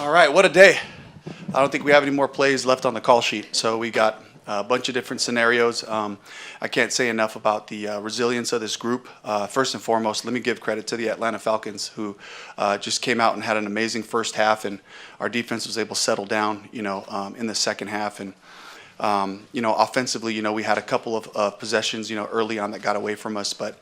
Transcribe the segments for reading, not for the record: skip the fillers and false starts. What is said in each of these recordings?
All right, what a day. I don't think we have any more plays left on the call sheet, so we got a bunch of different scenarios. I can't say enough about the resilience of this group. First and foremost, let me give credit to the Atlanta Falcons, who just came out and had an amazing first half, and our defense was able to settle down, in the second half. And offensively, we had a couple of possessions, early on that got away from us, but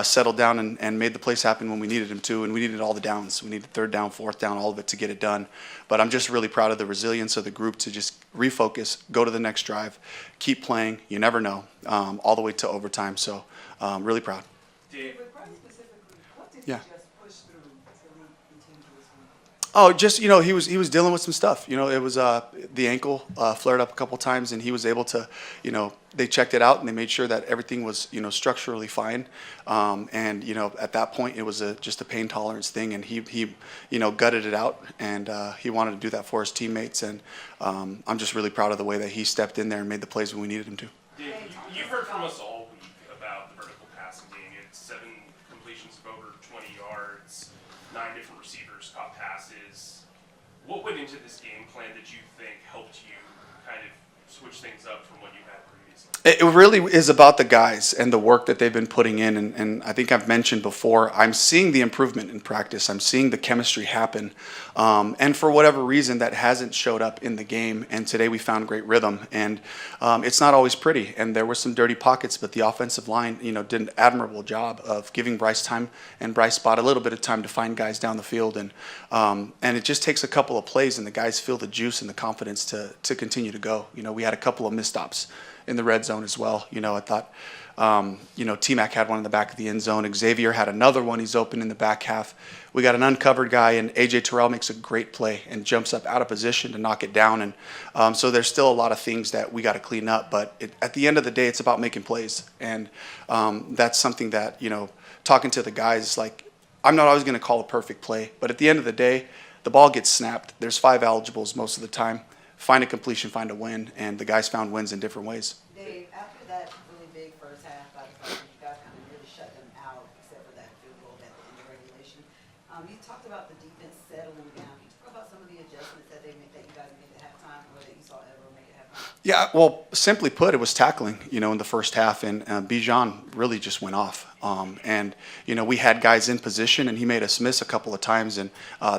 settled down and made the plays happen when we needed them to, and we needed all the downs. We needed third down, fourth down, all of it to get it done. But I'm just really proud of the resilience of the group to just refocus, go to the next drive, keep playing. You never know, all the way to overtime. So really proud. Dave, Bryce specifically, what did Yeah. you just push through to lead the team to this win? Oh, just he was dealing with some stuff. It was the ankle flared up a couple times, and he was able to, they checked it out and they made sure that everything was structurally fine. And at that point it was just a pain tolerance thing, and he gutted it out, and he wanted to do that for his teammates. And I'm just really proud of the way that he stepped in there and made the plays when we needed him to. Dave, you've heard from us all week about the vertical passing game. It's 7 completions of over 20 yards, 9 different receivers caught passes. What went into this game plan that you think helped you kind of switch things up from what you had previously? It really is about the guys and the work that they've been putting in. And I think I've mentioned before, I'm seeing the improvement in practice. I'm seeing the chemistry happen. And for whatever reason, that hasn't showed up in the game. And today we found great rhythm. And it's not always pretty. And there were some dirty pockets, but the offensive line, did an admirable job of giving Bryce time, and Bryce spot a little bit of time to find guys down the field. And it just takes a couple of plays, and the guys feel the juice and the confidence to continue to go. We had a couple of misstops in the red zone as well. I thought, T-Mac had one in the back of the end zone. Xavier had another one. He's open in the back half. We got an uncovered guy, and A.J. Terrell makes a great play and jumps up out of position to knock it down. And so there's still a lot of things that we got to clean up. But at the end of the day, it's about making plays. And that's something that, talking to the guys, like, I'm not always going to call a perfect play. But at the end of the day, the ball gets snapped. There's 5 eligibles most of the time. Find a completion, find a win, and the guys found wins in different ways. Dave, after that really big first half by the Falcons, you guys kind of really shut them out, except for that field goal at the end of regulation. You talked about the defense settling down. Can you talk about some of the adjustments that you guys made at halftime, or that you saw everyone make at halftime? Yeah, well, simply put, it was tackling, in the first half, and Bijan really just went off. And we had guys in position, and he made us miss a couple of times, and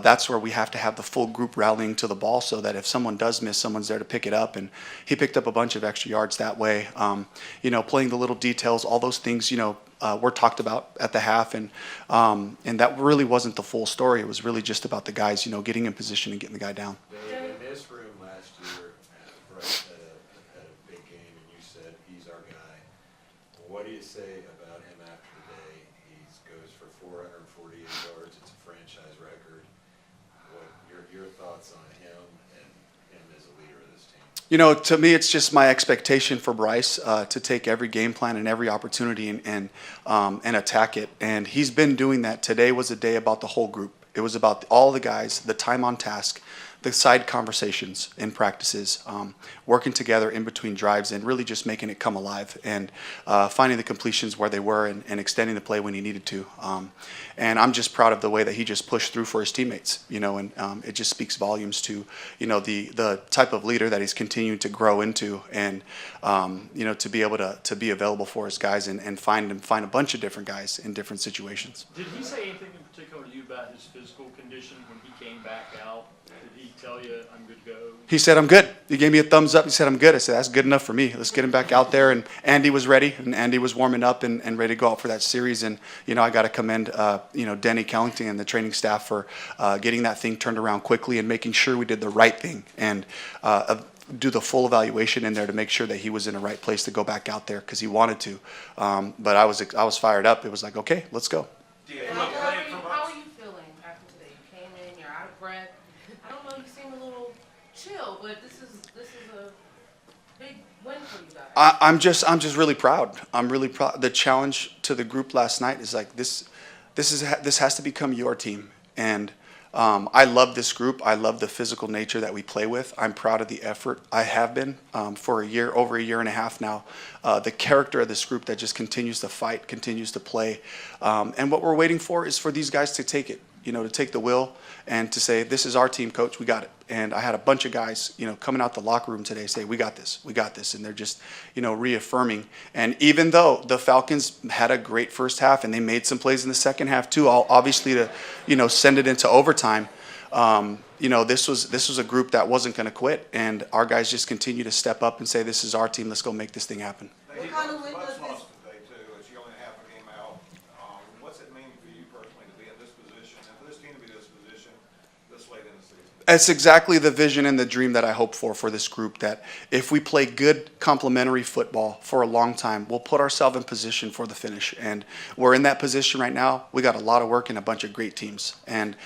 that's where we have to have the full group rallying to the ball, so that if someone does miss, someone's there to pick it up. And he picked up a bunch of extra yards that way. Playing the little details, all those things, were talked about at the half, and that really wasn't the full story. It was really just about the guys, getting in position and getting the guy down. In this room last year, Bryce had a big game, and you said he's our guy. What do you say about him after today? He goes for 448 yards. It's a franchise record. What your thoughts on him and him as a leader of this team? To me, it's just my expectation for Bryce to take every game plan and every opportunity and attack it. And he's been doing that. Today was a day about the whole group. It was about all the guys, the time on task, the side conversations in practices, working together in between drives, and really just making it come alive, and finding the completions where they were, and extending the play when he needed to. And I'm just proud of the way that he just pushed through for his teammates, and it just speaks volumes to, the type of leader that he's continuing to grow into, and, to be able to be available for his guys, and find a bunch of different guys in different situations. Did he say anything in particular to you about his physical condition when he came back out? Did he tell you, I'm good to go? He said, I'm good. He gave me a thumbs up. He said, I'm good. I said, that's good enough for me. Let's get him back out there. And Andy was ready, and Andy was warming up and ready to go out for that series. And, I got to commend, Denny Kellington and the training staff for getting that thing turned around quickly and making sure we did the right thing, and do the full evaluation in there to make sure that he was in the right place to go back out there, because he wanted to. But I was fired up. It was like, okay, let's go. How are you feeling after today? You came in, you're out of breath. I don't know, you seem a little chill, but this is a big win for you guys. I'm just really proud. I'm really proud. The challenge to the group last night is like this has to become your team. And I love this group. I love the physical nature that we play with. I'm proud of the effort. I have been for over a year and a half now. The character of this group that just continues to fight, continues to play. And what we're waiting for is for these guys to take it. to take the wheel and to say, this is our team, coach, we got it. And I had a bunch of guys, coming out the locker room today say, we got this, and they're just, reaffirming. And even though the Falcons had a great first half and they made some plays in the second half too, obviously to, send it into overtime, this was a group that wasn't going to quit, and our guys just continue to step up and say, this is our team, let's go make this thing happen. What kind of win does this? Today too, as you only have a game out. What's it mean for you personally to be in this position, and for this team to be in this position this late in the season? It's exactly the vision and the dream that I hope for this group, that if we play good complementary football for a long time, we'll put ourselves in position for the finish. And we're in that position right now. We got a lot of work and a bunch of great teams. And,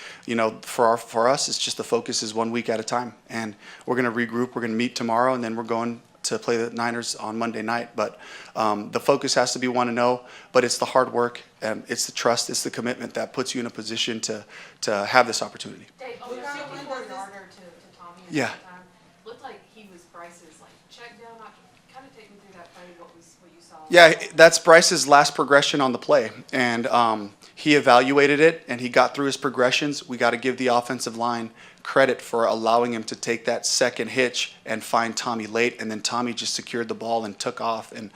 for us, it's just the focus is 1 week at a time. And we're going to regroup. We're going to meet tomorrow, and then we're going to play the Niners on Monday night. But the focus has to be 1-0, but it's the hard work, and it's the trust, it's the commitment that puts you in a position to have this opportunity. Dave, on your 54-yarder to Tommy at Yeah. that time, looked like he was Bryce's check down. Kind of take me through that play, what you saw. Yeah, that's Bryce's last progression on the play, and he evaluated it, and he got through his progressions. We got to give the offensive line credit for allowing him to take that second hitch and find Tommy late, and then Tommy just secured the ball and took off. And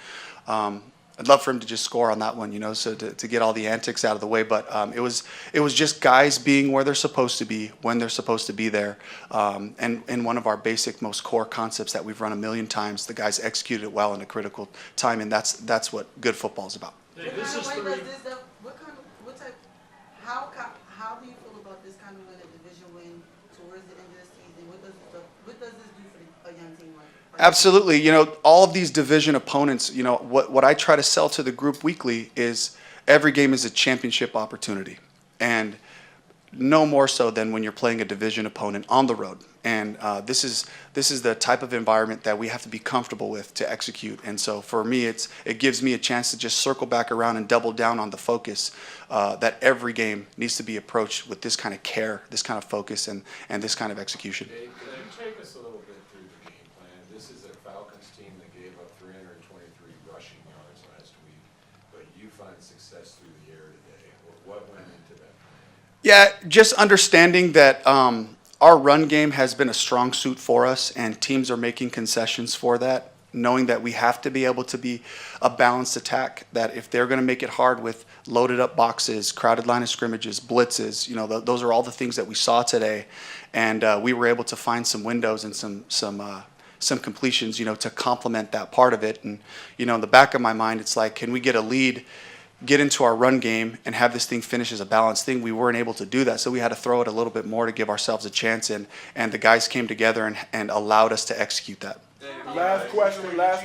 I'd love for him to just score on that one, so to get all the antics out of the way. But it was just guys being where they're supposed to be, when they're supposed to be there. And one of our basic, most core concepts that we've run a million times, the guys executed it well in a critical time, and that's what good football is about. Dave, this is What the kind of win does this, what type, how do you feel about this kind of win, a division win towards the end of the season? What does this do for a young team like? Absolutely. All of these division opponents, what I try to sell to the group weekly is every game is a championship opportunity. And no more so than when you're playing a division opponent on the road. And this is the type of environment that we have to be comfortable with to execute. And so for me, it gives me a chance to just circle back around and double down on the focus that every game needs to be approached with this kind of care, this kind of focus, and this kind of execution. Dave, can you take us a little bit through the game plan? This is a Falcons team that gave up 323 rushing yards last week, but you find success through the air today. What went into that plan? Yeah, just understanding that our run game has been a strong suit for us, and teams are making concessions for that, knowing that we have to be able to be a balanced attack, that if they're going to make it hard with loaded up boxes, crowded line of scrimmages, blitzes, those are all the things that we saw today. And we were able to find some windows and some completions, to complement that part of it. And, in the back of my mind, it's like, can we get a lead, get into our run game, and have this thing finish as a balanced thing? We weren't able to do that, so we had to throw it a little bit more to give ourselves a chance, and the guys came together and allowed us to execute that. Last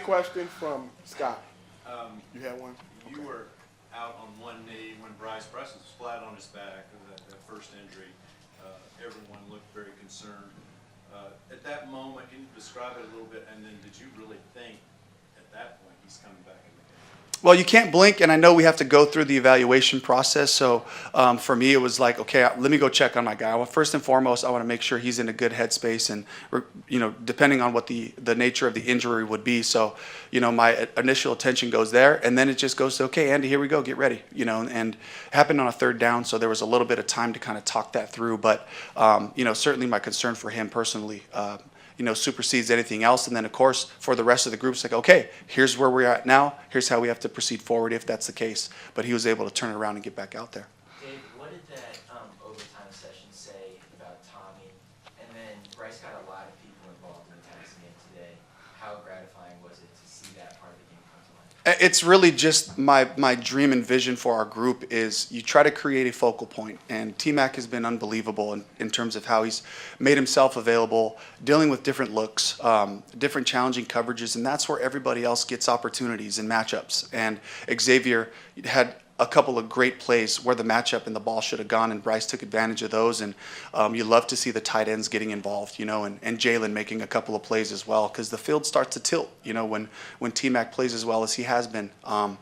question from Scott. You had one? You were out on one knee when Bryce was flat on his back, that first injury. Everyone looked very concerned. At that moment, can you describe it a little bit, and then did you really think at that point he's coming back in the game? Well, you can't blink, and I know we have to go through the evaluation process. So for me, it was like, okay, let me go check on my guy. Well, first and foremost, I want to make sure he's in a good headspace, and depending on what the nature of the injury would be. So, my initial attention goes there, and then it just goes to, okay, Andy, here we go, get ready. And it happened on a third down, so there was a little bit of time to kind of talk that through. But certainly my concern for him personally, supersedes anything else. And then, of course, for the rest of the group, it's like, okay, here's where we're at now. Here's how we have to proceed forward if that's the case. But he was able to turn it around and get back out there. Dave, what did that overtime session say about Tommy? And then Bryce got a lot of people involved in the passing game today. How gratifying was it to see that part of the game come to life? It's really just my dream and vision for our group is you try to create a focal point. And T-Mac has been unbelievable in terms of how he's made himself available, dealing with different looks, different challenging coverages, and that's where everybody else gets opportunities and matchups. And Xavier had a couple of great plays where the matchup and the ball should have gone, and Bryce took advantage of those. And you love to see the tight ends getting involved, and Jalen making a couple of plays as well, because the field starts to tilt, when T-Mac plays as well as he has been. And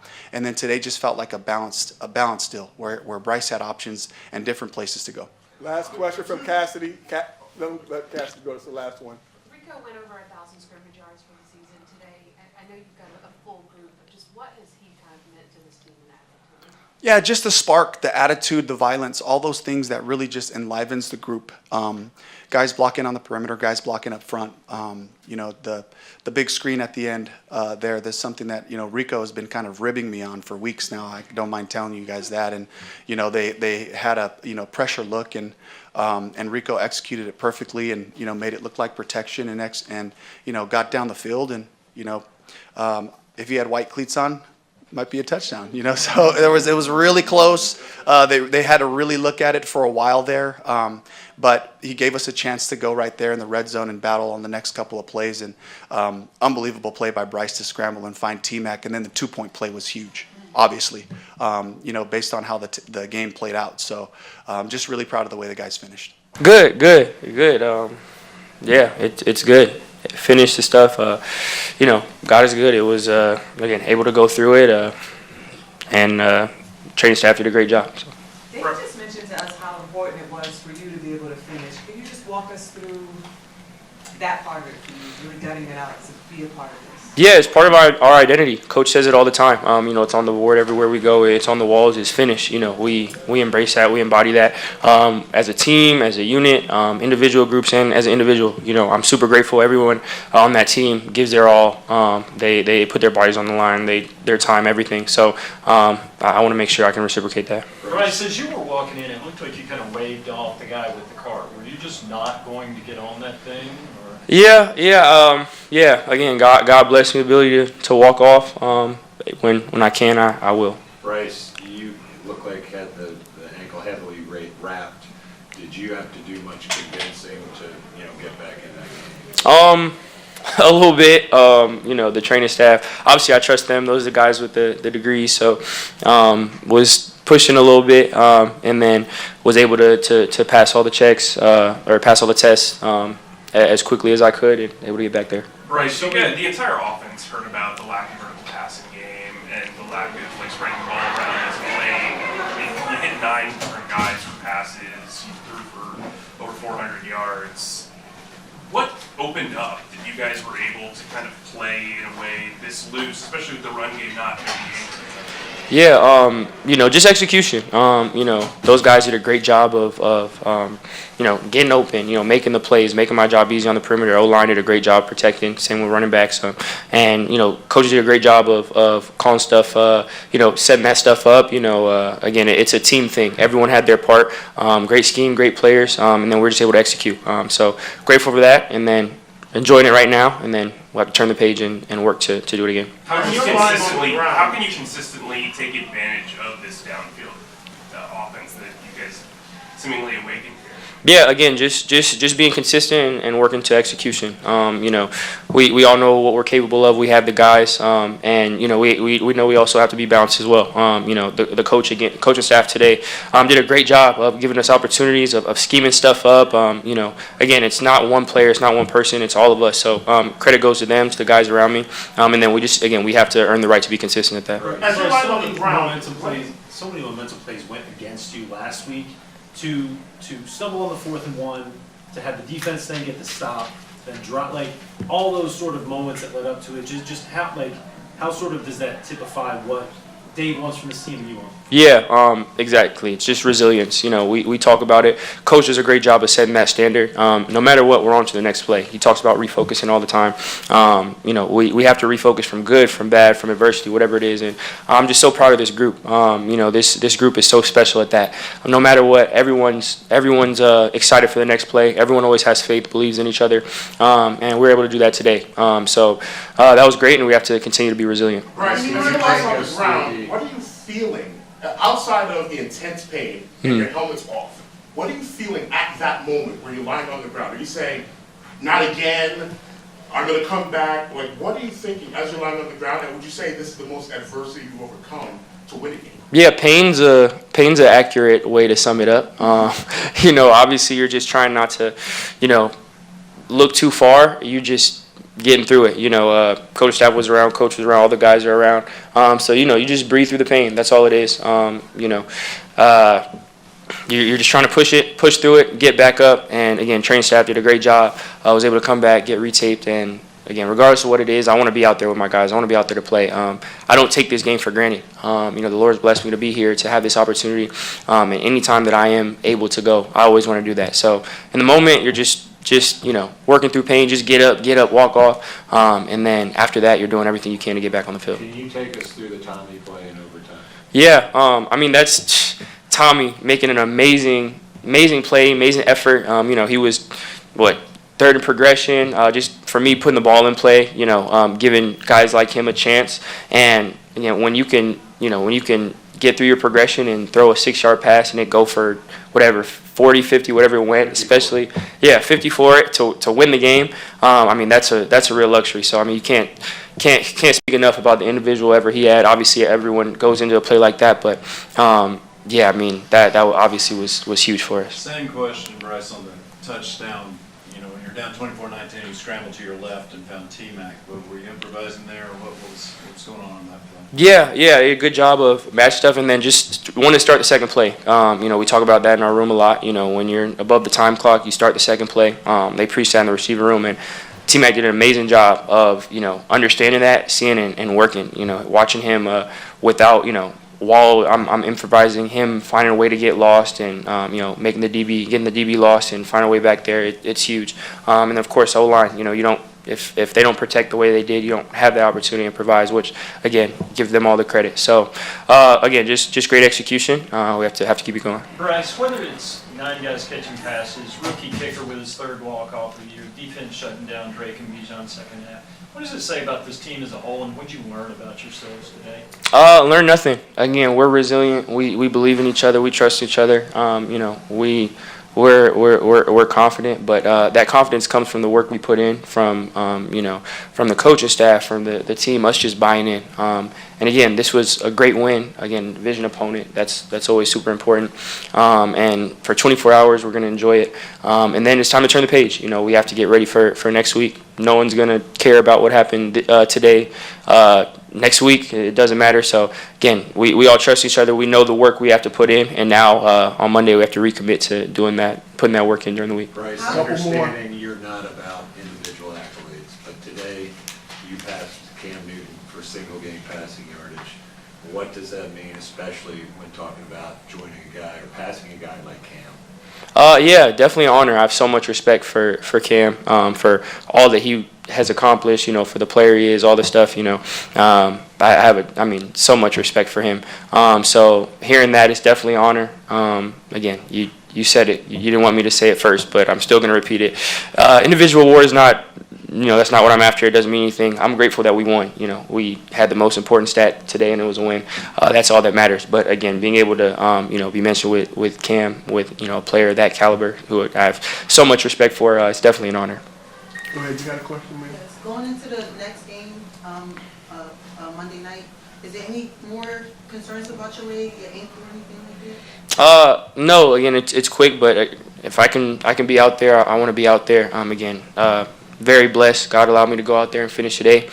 then today just felt like a balanced deal where Bryce had options and different places to go. Last question from Cassidy. Let Cassidy go. It's the last one. Rico went over 1,000 scrimmage yards for the season today. I know you've got a full group, but just what has he kind of meant to this team in that? Yeah, just the spark, the attitude, the violence, all those things that really just enlivens the group. Guys blocking on the perimeter, guys blocking up front. The big screen at the end there's something that, Rico has been kind of ribbing me on for weeks now. I don't mind telling you guys that. And, they had a, pressure look and Rico executed it perfectly and, made it look like protection and got down the field. And, if he had white cleats on, might be a touchdown, So it was really close. They had to really look at it for a while there, but he gave us a chance to go right there in the red zone and battle on the next couple of plays. And unbelievable play by Bryce to scramble and find T-Mac, and then the 2-point play was huge, obviously, based on how the game played out. So just really proud of the way the guys finished. Good. Yeah, it's good. Finished the stuff. God is good. It was again able to go through it, and training staff did a great job. So. Dave just mentioned to us how important it was for you to be able to finish. Can you just walk us through that part of it for you, really gutting it out to be a part of this? Yeah, it's part of our identity. Coach says it all the time. It's on the board everywhere we go. It's on the walls. It's finished. We embrace that. We embody that as a team, as a unit, individual groups, and as an individual. I'm super grateful. Everyone on that team gives their all. They put their bodies on the line. Their time, everything. So I want to make sure I can reciprocate that. Bryce, as you were walking in, it looked like you kind of waved off the guy with the cart. Were you just not going to get on that thing? Or? Yeah. Again, God bless me the ability to walk off. When I can, I will. Bryce, you look like had the ankle heavily wrapped. Did you have to do much convincing to get back in that game? A little bit. The training staff. Obviously, I trust them. Those are the guys with the degrees. So, was pushing a little bit, and then was able to pass all the checks or pass all the tests as quickly as I could and able to get back there. Bryce, the entire offense heard about the lack of vertical passing game and the lack of spreading the ball around as a play. You hit 9 different guys for passes. You threw for over 400 yards. What opened up that you guys were able to kind of play in a way this loose, especially with the run game not maybe anchoring? Yeah, just execution. Those guys did a great job of getting open, making the plays, making my job easy on the perimeter. O-line did a great job protecting, same with running backs. And coaches did a great job of calling stuff, setting that stuff up. Again, it's a team thing. Everyone had their part. Great scheme, great players, and then we're just able to execute. So grateful for that, and then enjoying it right now, and then we'll have to turn the page and work to do it again. How can you consistently take advantage of this downfield offense that you guys seemingly awakened here? Yeah, again, just being consistent and working to execution. We all know what we're capable of. We have the guys, and we know we also have to be balanced as well. The coaching staff today did a great job of giving us opportunities of scheming stuff up. Again, it's not one player, it's not one person, it's all of us. So credit goes to them, to the guys around me, and then we have to earn the right to be consistent at that. As you're right on the ground, so many momentum plays went against you last week. To stumble on the 4th and 1, to have the defense then get the stop, then drop, all those sort of moments that led up to it, just how sort of does that typify what Dave wants from this team and you want? Yeah, exactly. It's just resilience. We talk about it. Coach does a great job of setting that standard. No matter what, we're on to the next play. He talks about refocusing all the time. We have to refocus from good, from bad, from adversity, whatever it is. And I'm just so proud of this group. This group is so special at that. No matter what, everyone's excited for the next play. Everyone always has faith, believes in each other, and we're able to do that today. So that was great, and we have to continue to be resilient. Bryce, when you're lying on the ground, what are you feeling outside of the intense pain and your helmet's off? What are you feeling at that moment when you're lying on the ground? Are you saying, not again, I'm going to come back? What are you thinking as you're lying on the ground? And would you say this is the most adversity you've overcome to win a game? Yeah, pain's an accurate way to sum it up. Obviously you're just trying not to, look too far. You just getting through it. Coach staff was around, coach was around, all the guys are around. So you just breathe through the pain. That's all it is. You're just trying to push through it, get back up, and again, training staff did a great job. I was able to come back, get retaped, and again, regardless of what it is, I want to be out there with my guys. I want to be out there to play. I don't take this game for granted. The Lord's blessed me to be here, to have this opportunity. And any time that I am able to go, I always want to do that. So in the moment, you're just working through pain, just get up, walk off. And then after that, you're doing everything you can to get back on the field. Can you take us through the Tommy play in overtime? Yeah, that's Tommy making an amazing play, amazing effort. He was, third in progression, just for me putting the ball in play, giving guys like him a chance. And, when you can get through your progression and throw a 6-yard pass and it go for whatever, 40, 50, whatever it went, 54. Especially, 54 to win the game. That's a real luxury. So, you can't speak enough about the individual effort he had. Obviously, everyone goes into a play like that, but that obviously was huge for us. Same question, Bryce, on the touchdown. When you're down 24-19, you scrambled to your left and found T-Mac. But were you improvising there, or what's going on that play? Yeah, good job of match stuff, and then just want to start the second play. We talk about that in our room a lot. When you're above the time clock, you start the second play. They preach that in the receiver room, and T-Mac did an amazing job of, understanding that, seeing and working, watching him without, while I'm improvising him, finding a way to get lost and, getting the DB lost and finding a way back there, it's huge. And of course, O-line, you don't, if they don't protect the way they did, you don't have the opportunity to improvise, which, again, give them all the credit. So, again, just great execution. We have to keep it going. Bryce, whether it's 9 guys catching passes, rookie kicker with his 3rd walk-off of the year, defense shutting down Drake and Bijan second half, what does it say about this team as a whole, and what did you learn about yourselves today? Learn nothing. Again, we're resilient. We believe in each other. We trust each other. We're confident, but that confidence comes from the work we put in, from the coaching staff, from the team, us just buying in. And again, this was a great win. Again, division opponent. That's always super important. And for 24 hours, we're going to enjoy it. And then it's time to turn the page. We have to get ready for next week. No one's going to care about what happened today. Next week, it doesn't matter. So, again, we all trust each other. We know the work we have to put in. And now, on Monday, we have to recommit to doing that, putting that work in during the week. Bryce, understanding you're not about individual accolades, but today you passed Cam Newton for single-game passing yardage. What does that mean, especially when talking about joining a guy or passing a guy like Cam? Definitely an honor. I have so much respect for Cam, for all that he has accomplished, for the player he is, all the stuff, I have so much respect for him. So hearing that is definitely an honor. Again, you said it. You didn't want me to say it first, but I'm still going to repeat it. Individual award is not, that's not what I'm after. It doesn't mean anything. I'm grateful that we won. We had the most important stat today, and it was a win. That's all that matters. But again, being able to, be mentioned with Cam, with, a player of that caliber who I have so much respect for, it's definitely an honor. Go ahead, you got a question, man? Yes, going into the next game, Monday night, is there any more concerns about your leg, your ankle, or anything like that? No, again, it's quick, but if I can be out there, I want to be out there. Again, very blessed. God allowed me to go out there and finish today.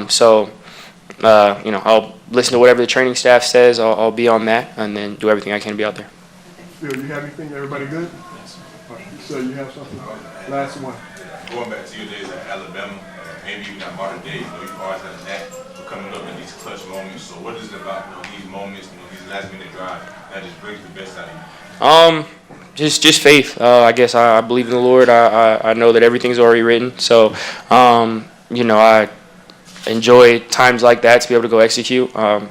So, I'll listen to whatever the training staff says. I'll be on that and then do everything I can to be out there. Phil, you have anything? Everybody good? Yes. So you have something? Last one. Going back to your days at Alabama, maybe even at modern day, you've always had a knack for coming up in these clutch moments. So what is it about these moments, these last-minute drives that just brings the best out of you? Just faith. I guess I believe in the Lord. I know that everything's already written. So, I enjoy times like that to be able to go execute. I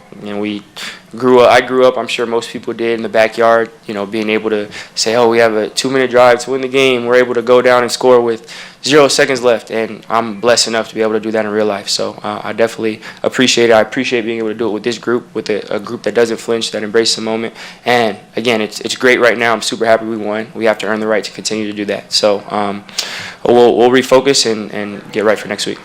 grew up, I'm sure most people did, in the backyard, being able to say, we have a 2-minute drive to win the game. We're able to go down and score with 0 seconds left, and I'm blessed enough to be able to do that in real life. So I definitely appreciate it. I appreciate being able to do it with this group, with a group that doesn't flinch, that embraces the moment. And, again, it's great right now. I'm super happy we won. We have to earn the right to continue to do that. So we'll refocus and get right for next week.